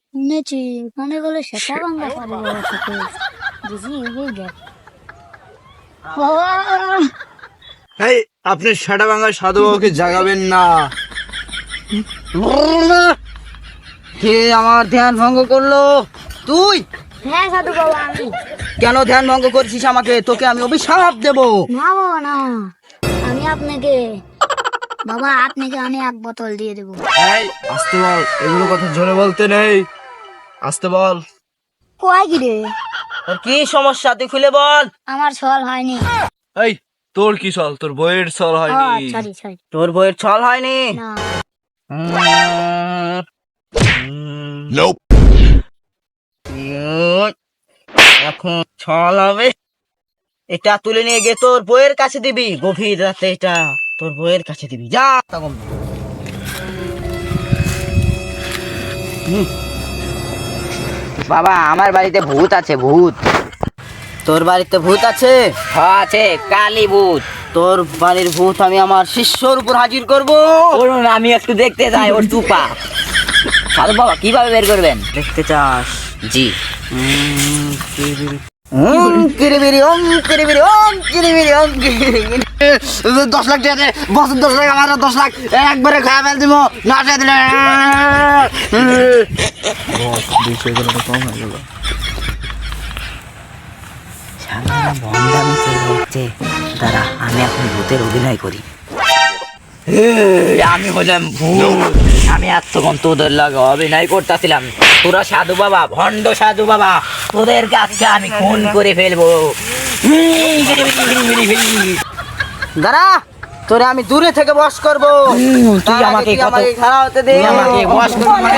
শুনেছি ওখানে বলে সেটা বাংলা সাধু বাবা থাকে বুঝি এই দেখ বাবা এই আপনি সেটা ভাঙা সাধু বাবাকে জাগাবেন না। কে আমার ধ্যান ভঙ্গ করলো? তুই হ্যাঁ সাধু বাবা আমি কেন ধ্যান ভঙ্গ করছিস আমাকে? তোকে আমি অভিশাপ দেবো। না বাবা না আমি আপনাকে বাবা আপনাকে আমি এক বোতল দিয়ে দেবো এই আস্তে বল, এগুলো কথা জোরে বলতে নেই, আস্তে বল। কয় কি রে তোর কি সমস্যা তুই খুলে বল। আমার ছল হয়নি এই তোর কি ছল? তোর বইয়ের ছল হয়নি। সরি সরি তোর বইয়ের ছল হয়নি। না এখন ছল হবে। এটা তুলে নিয়ে গিয়ে তোর বইয়ের কাছে দিবি, গভীর রাতে এটা তোর বইয়ের কাছে দিবি। যা তখন। বাবা আমার বাড়িতে ভূত আছে, ভূত। তোর বাড়িতে ভূত আছে? হ্যাঁ আছে, কালী ভূত। তোর বাড়ির ভূত আমি আমার শিষ্যর উপর হাজির করব। বলুন আমি একটু দেখতে যাই ওর টুপা। সাধু বাবা কিভাবে বের করবেন? দেখতে চাস? জি। কিরিবিরি ওম কিরিবিরি ওম কিরিবিরি ওম কিরিবিরি। 10 লাখ টাকা দে, বছর 10 লাখ, আমার 10 লাখ একবারে খাওয়া ফেল দিব না দিলে। ভণ্ডামি করে হচ্ছে। দাঁড়া আমি এখন ভূতের অভিনয় করি। আমি হলাম ভূত। আমি এতক্ষণ তোদের লাগে অভিনয় করতেছিলাম। তোরা সাধু বাবা, ভণ্ড সাধু বাবা, তোদের কাছে আমি খুন করে ফেলবো। দাঁড়া, তোরে আমি দূরে থেকে বস করবো। তুই আমাকে খাওয়া হতে দে। আমাকে বস করবি।